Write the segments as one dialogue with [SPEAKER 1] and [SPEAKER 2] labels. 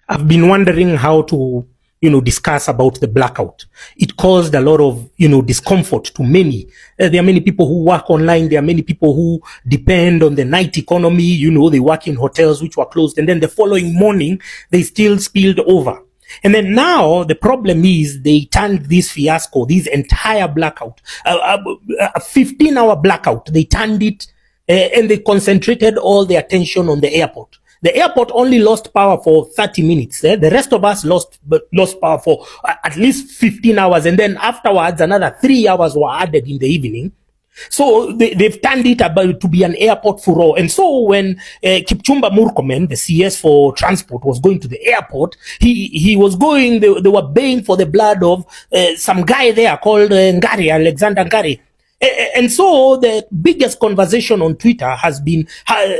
[SPEAKER 1] I've been wondering how to, discuss about the blackout. It caused a lot of, discomfort to many. There are many people who work online. There are many people who depend on the night economy. They work in hotels which were closed. And then the following morning, they still spilled over. And then now the problem is they turned this fiasco, this entire blackout, a 15-hour blackout, they turned it and they concentrated all the attention on the airport. The airport only lost power for 30 minutes. The rest of us lost power for at least 15 hours. And then afterwards, another 3 hours were added in the evening. So they've turned it about to be an airport furore. And so when Kipchumba Murkomen, the CS for transport, was going to the airport, he was going, they were baying for the blood of some guy there called Ngari, Alexander Ngari. And so the biggest conversation on Twitter has been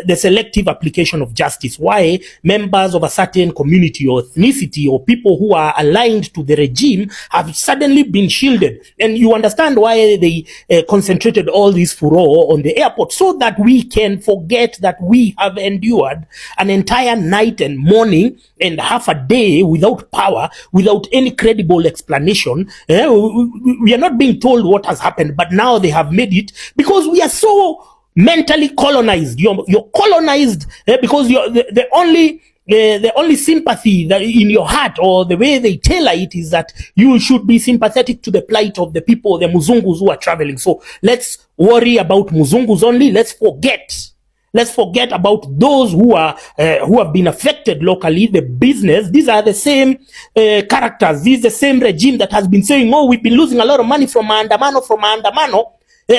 [SPEAKER 1] the selective application of justice. Why members of a certain community or ethnicity or people who are aligned to the regime have suddenly been shielded. And you understand why they concentrated all this furore on the airport, so that we can forget that we have endured an entire night and morning and half a day without power, without any credible explanation. We are not being told what has happened, but now they have made it, because we are so mentally colonized. You're colonized because you're the only sympathy that in your heart, or the way they tailor it, is that you should be sympathetic to the plight of the people, the Muzungus who are traveling. So let's worry about Muzungus only. Let's forget about those who have been affected locally, the business. These are the same characters. This is the same regime that has been saying, "Oh, we've been losing a lot of money from Andamano."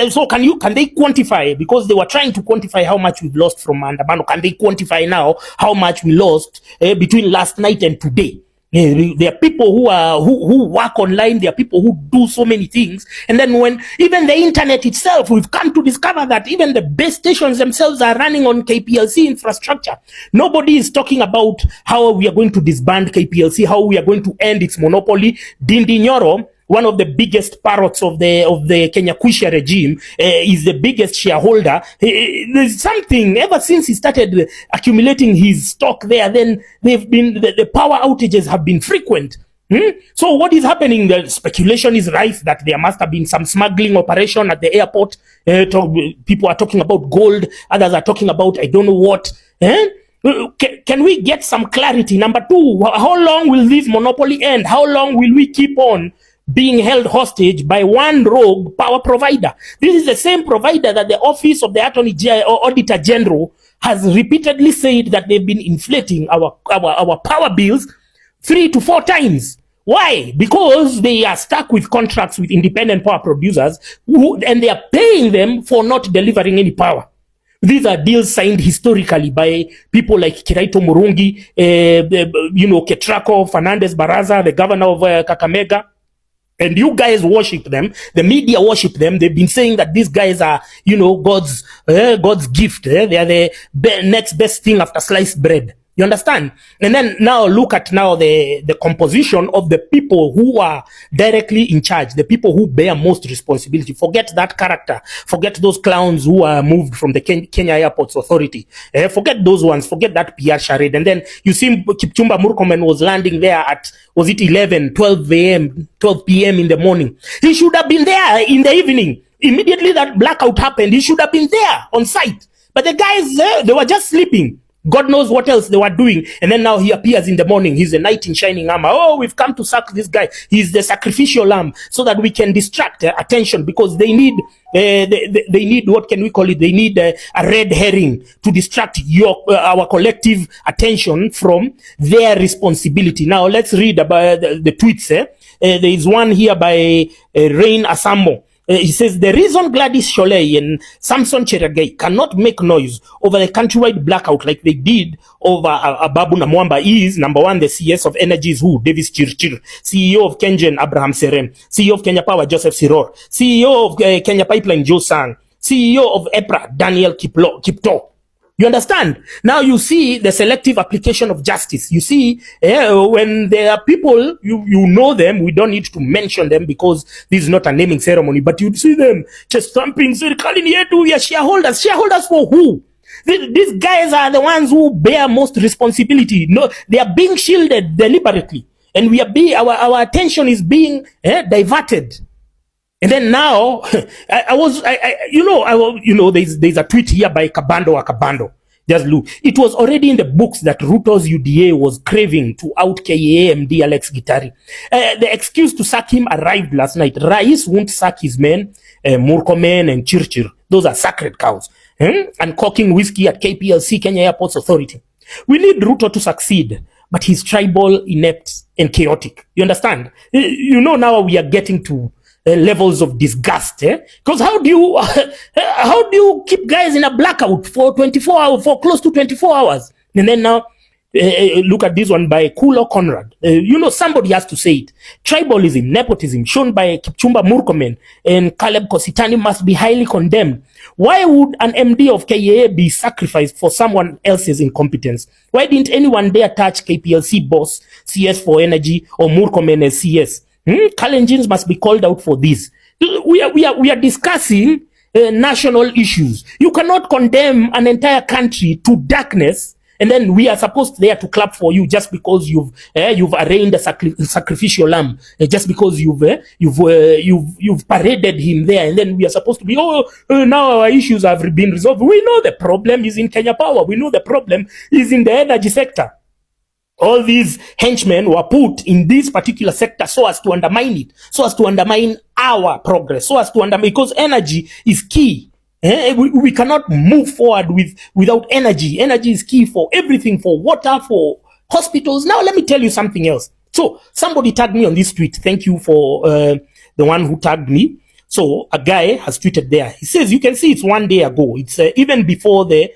[SPEAKER 1] So can they quantify? Because they were trying to quantify how much we've lost from Andamano. Can they quantify now how much we lost between last night and today? There are people who work online. There are people who do so many things. And then when even the internet itself, we've come to discover that even the base stations themselves are running on KPLC infrastructure. Nobody is talking about how we are going to disband KPLC, how we are going to end its monopoly. Ndindi Nyoro, one of the biggest parrots of the Kenya Kwisha regime, is the biggest shareholder. There's something, ever since he started accumulating his stock there, then the power outages have been frequent. So what is happening? The speculation is rife that there must have been some smuggling operation at the airport. People are talking about gold. Others are talking about I don't know what. Can we get some clarity? Number two, how long will this monopoly end? How long will we keep on being held hostage by one rogue power provider? This is the same provider that the Office of the Auditor General has repeatedly said that they've been inflating our power bills 3 to 4 times. Why? Because they are stuck with contracts with independent power producers and they are paying them for not delivering any power. These are deals signed historically by people like Kiraito Murungi, Ketrako, Fernandez Baraza, the governor of Kakamega. And you guys worship them. The media worship them. They've been saying that these guys are, God's gift. They are the next best thing after sliced bread. You understand? And then now look at the composition of the people who are directly in charge, the people who bear most responsibility. Forget that character. Forget those clowns who are moved from the Kenya Airports Authority. Forget those ones. Forget that PR charade. And then you see Kipchumba Murkomen was landing there at, was it 12 p.m. in the morning. He should have been there in the evening. Immediately that blackout happened, he should have been there on site. But the guys, they were just sleeping. God knows what else they were doing. And then now he appears in the morning. He's a knight in shining armor. Oh, we've come to sack this guy. He's the sacrificial lamb, so that we can distract attention, because they need, they need, what can we call it? They need a red herring to distract our collective attention from their responsibility. Now let's read about the tweets. There is one here by Rain Asambo. He says, the reason Gladys Sholei and Samson Cherargei cannot make noise over the countrywide blackout like they did over Ababu Namwamba is, number one, the CS of Energy is who? Davis Chirchir. CEO of Kengen, Abraham Serem. CEO of Kenya Power, Joseph Siror. CEO of Kenya Pipeline, Joe Sang. CEO of EPRA, Daniel Kipto. You understand? Now you see the selective application of justice. You see, when there are people, you know them, we don't need to mention them because this is not a naming ceremony, but you see them just thumping, we are shareholders. Shareholders for who? These guys are the ones who bear most responsibility. No, they are being shielded deliberately, and our attention is being diverted. And then now, there's a tweet here by Kabando. Just look, it was already in the books that Ruto's UDA was craving to out KAMD Alex Gitari. The excuse to sack him arrived last night. Rais won't sack his men, Murkomen and Chirchir. Those are sacred cows. And corking whiskey at KPLC, Kenya Airports Authority. We need Ruto to succeed, but he's tribal, inept, and chaotic. You understand? Now we are getting to levels of disgust, because how do you keep guys in a blackout for 24 hours, for close to 24 hours? And then now, look at this one by Kulo Conrad. Somebody has to say it. Tribalism, nepotism shown by Kipchumba Murkomen and Caleb Kositani must be highly condemned. Why would an MD of KAA be sacrificed for someone else's incompetence? Why didn't anyone dare touch KPLC boss, CS for Energy, or Murkomen as CS? Kalenjins must be called out for this. We are discussing national issues. You cannot condemn an entire country to darkness, and then we are supposed there to clap for you just because you've arraigned a sacrificial lamb, just because you've paraded him there, and then we are supposed to be now our issues have been resolved. We know the problem is in Kenya Power. We know the problem is in the energy sector. All these henchmen were put in this particular sector so as to undermine it, so as to undermine our progress, so as to undermine, because energy is key. We cannot move forward without energy. Energy is key for everything, for water, for hospitals. Now, let me tell you something else. So, somebody tagged me on this tweet. Thank you for the one who tagged me. So, a guy has tweeted there. He says, you can see it's 1 day ago. It's even before the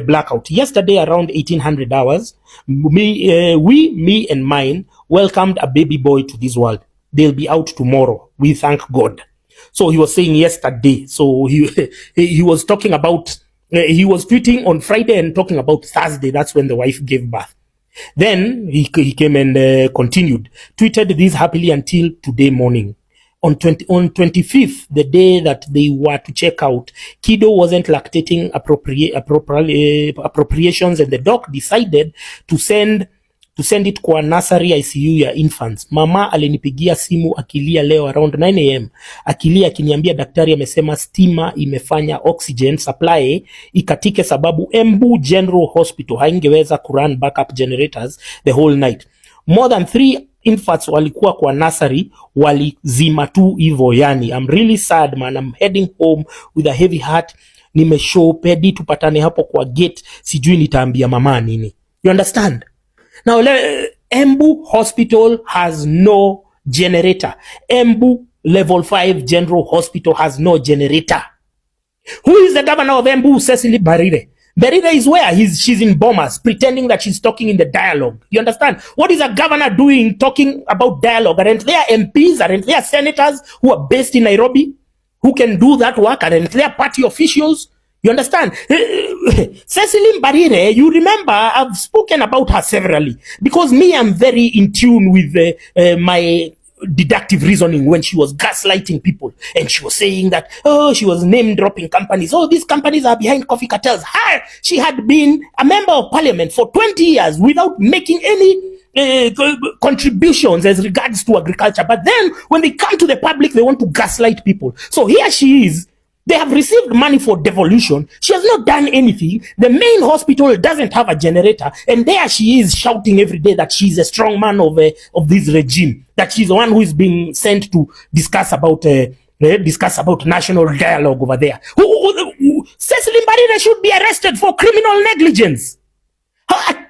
[SPEAKER 1] blackout. Yesterday, around 1800 hours, me and mine welcomed a baby boy to this world. They'll be out tomorrow. We thank God. So he was saying yesterday. So he was talking about, he was tweeting on Friday and talking about Thursday. That's when the wife gave birth. Then he came and continued. Tweeted this happily until today morning. On 25th, the day that they were to check out, Kiddo wasn't lactating appropriations, and the doc decided to send it kwa nursery ICU ya infants. Mama alinipigia simu akilia leo around 9 AM. Akilia akiniambia daktari amesema stima imefanya oxygen supply ikatike sababu Embu General Hospital haingeweza kurun backup generators the whole night. More than 3 infants walikuwa kwa nursery walizima tu hivyo yani. I'm really sad man. I'm heading home with a heavy heart. Nimeshow pedi tupatane hapo kwa gate. Sijui nitaambia mama nini. You understand? Now, Embu Hospital has no generator. Embu Level 5 General Hospital has no generator. Who is the governor of Embu? Cecily Mbarire. Mbarire is where? She's in Bomas, pretending that she's talking in the dialogue. You understand? What is a governor doing talking about dialogue? Aren't there MPs? Aren't there senators who are based in Nairobi who can do that work? Aren't there party officials? You understand? Cecily Mbarire, you remember, I've spoken about her severally because me, I'm very in tune with my deductive reasoning when she was gaslighting people and she was saying that, she was name dropping companies. These companies are behind coffee cartels. She had been a member of parliament for 20 years without making any contributions as regards to agriculture. But then when they come to the public, they want to gaslight people. So here she is. They have received money for devolution. She has not done anything. The main hospital doesn't have a generator. And there she is shouting every day that she's a strong man of this regime. That she's the one who is being sent to discuss about national dialogue over there. Cecily Mbarire should be arrested for criminal negligence.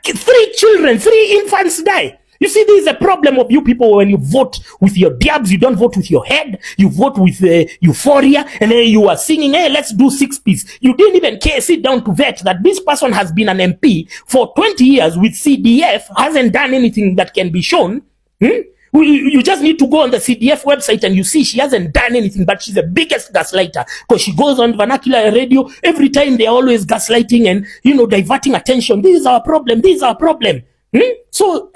[SPEAKER 1] 3 children, 3 infants die. You see, this is a problem of you people when you vote with your dabs, you don't vote with your head, you vote with euphoria, and then you are singing, hey, let's do 6-piece. You didn't even sit down to vet that this person has been an MP for 20 years with CDF, hasn't done anything that can be shown. You just need to go on the CDF website and you see she hasn't done anything, but she's the biggest gaslighter because she goes on vernacular radio. Every time they're always gaslighting and, diverting attention. This is our problem. This is our problem. So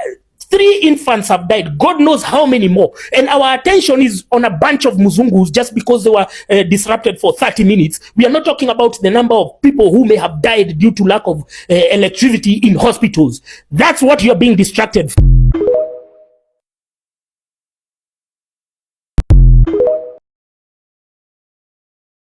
[SPEAKER 1] 3 infants have died. God knows how many more. And our attention is on a bunch of Muzungus just because they were disrupted for 30 minutes. We are not talking about the number of people who may have died due to lack of electricity in hospitals. That's what you're being distracted from.